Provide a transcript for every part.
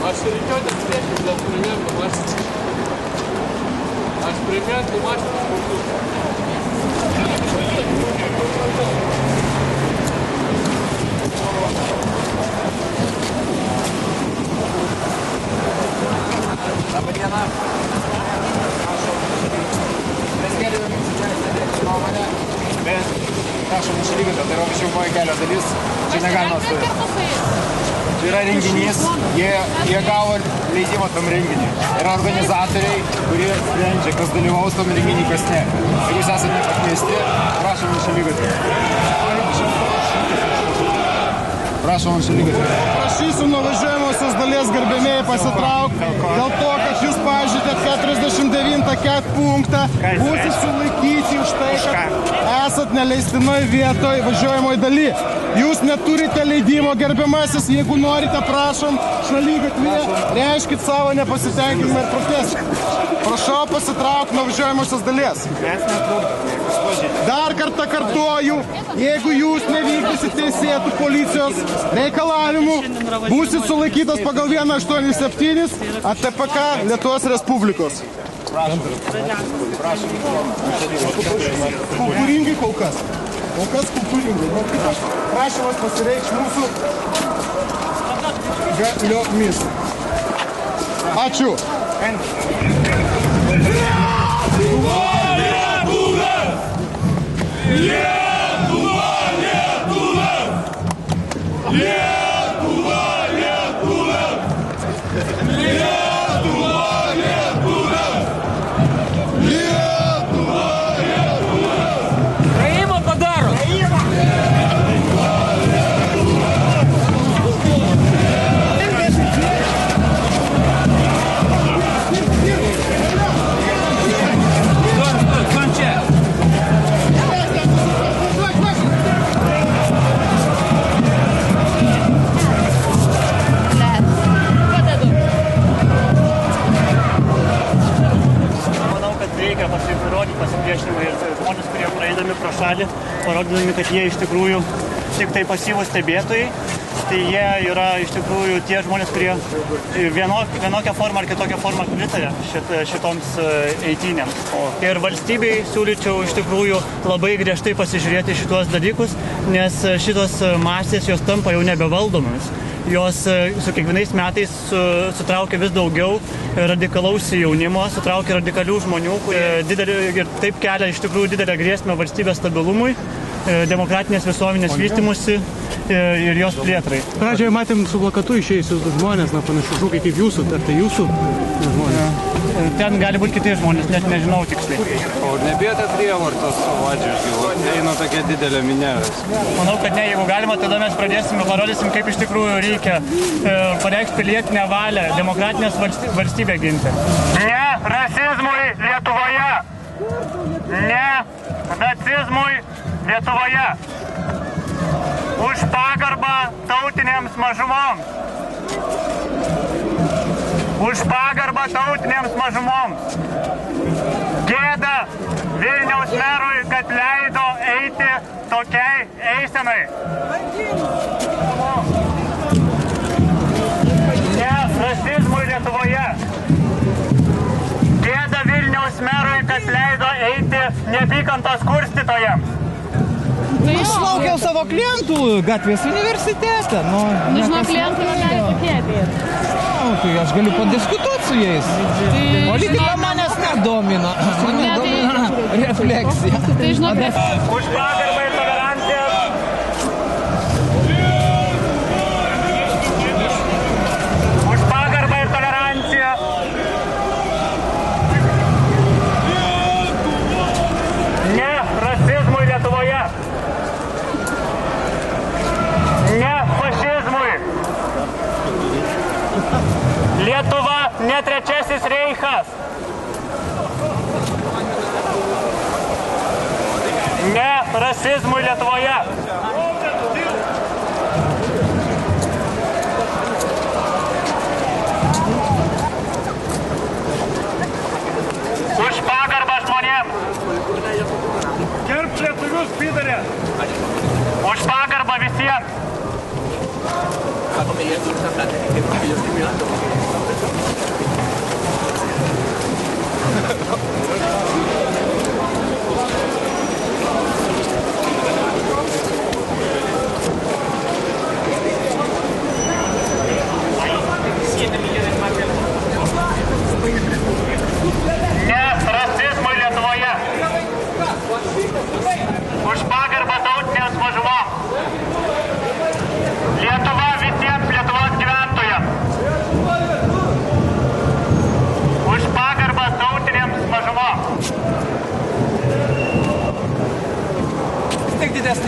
Aš rikiuotės priešim dėl primintų mašinų. Aš primintų mašinų sportų. Labą dieną. Mes keliame jūsų nuomonę. Bet prašom išlygyti, tai yra važiuojamoji kelio dalis. Čia negalima stovėti. Čia yra renginys, jie gavo leidimą tam renginiui. Yra organizatoriai, kurie sprendžia, kas dalyvaus tam renginį, kas ne. Jeigu jūs esate nepakviesti, prašom išlygyti. Prašom išlygyti. Prašysiu nuo važiuojamosios dalies garbėmėjai pasitraukti dėl to, kad jūs pažydėt 49 ket punktą, būsit sulaikyti už tai, kad esat neleistinoj vietoj važiuojamoje daly. Jūs neturite leidimo, gerbiamasis, jeigu norite, prašom, šaligatvėje, reiškit savo nepasitenkinimą ir protestą. Prašau pasitraukti nuo važiuojamosios dalies. Dar kartą kartuoju, jeigu jūs nevykdysit teisėtų policijos reikalavimų, būsit sulaikytas pagal 187 ATPK Lietuvos Respublikos. Kultūringai kol kas. Kol kas kultūringai. Prašymas pasireikš mūsų galiomis. Ačiū. Pasipriešinimą ir žmonės, kurie praeidami pro šalį, parodydami, kad jie iš tikrųjų tik tai pasyvūs stebėtojai, tai jie yra iš tikrųjų tie žmonės, kurie vienokią formą ar kitokią formą pritarė šitoms eitynėms. Ir valstybei siūlyčiau iš tikrųjų labai griežtai pasižiūrėti šitos dalykus, nes šitos masės jos tampa jau nebevaldomis. Jos su kiekvienais metais sutraukia vis daugiau radikalaus jaunimo, sutraukia radikalių žmonių, kurie ir taip kelia iš tikrųjų didelę grėsmę valstybės stabilumui, demokratinės visuomenės vystymusi ir jos plėtrai. Pradžioje matėm su plakatu išėjusius žmonės, panašių šūkiai kaip jūsų, ar tai jūsų žmonės? Ten gali būti kiti žmonės, net nežinau tiksliai. O nebijote prievartos savo atžvilgiu? Eina tokia didelė minė. Manau, kad ne, jeigu galima, tada mes pradėsime, parodysim, kaip iš tikrųjų reikia pareikšti pilietinę valią, demokratinės valstybę ginti. Ne rasizmui Lietuvoje! Ne nacizmui Lietuvoje! Už pagarbą tautinėms mažumoms! Už pagarbą tautinėms mažumoms! Gėda Vilniaus merui, kad leido eiti tokiai eisenai! Ne rasizmui Lietuvoje! Gėda Vilniaus merui, kad leido eiti neapykantos kurstytojams! Aš laukiau savo klientų gatvės universitete. Nežinau, klientai negali tokie ateiti. Tai aš galiu padiskutuoti su jais. Politika manęs nedomina. Mane domina refleksija. Tai žinok, už pagarbą ir toleranciją. Už pagarbą ir toleranciją. Ne rasizmui Lietuvoje. Ne fašizmui. Lietuva ne trečiasis reichas. Ne rasizmui Lietuvoje. Už pagarbą žmonėms. Gerbk lietuvius, pidare. Už pagarbą visiems.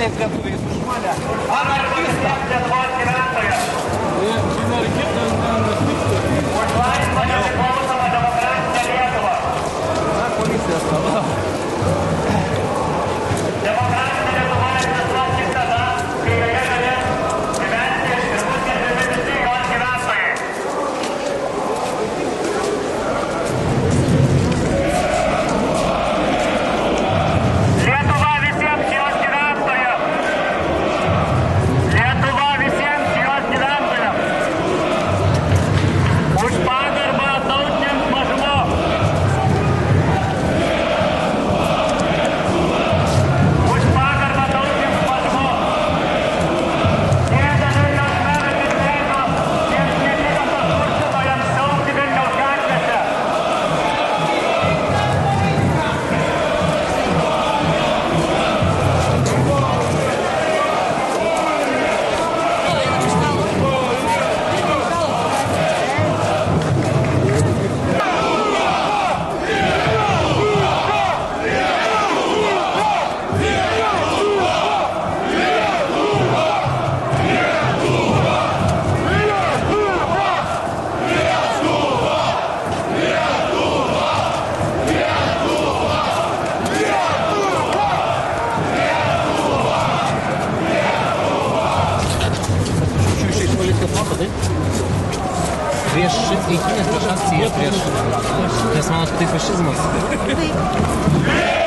vietiniais lietuviais už mane. Anarchistą. Lietuvos gyventojas. Už laisvą nepriklausomą demokratinę Lietuvą. Na, policijos tada. Demokratinė Lietuva egzistuos tik tada, kai joje galės gyventi ir bus gerbiami visi jos gyventojai. Lietuva visiems jos gyventojams. Lietuva visiems jos gyventojams. Už pagarbą tautinėms mažumoms. Už pagarbą tautinėms mažumoms. Sėdami jos merai ir leido tiems neapykantos kurstytojams siaubti Vilniaus gatvėse. Iš policijos moko, taip? Prieš eitynės, prieš akciją, prieš... Nes manot, tai fašizmas. Taip.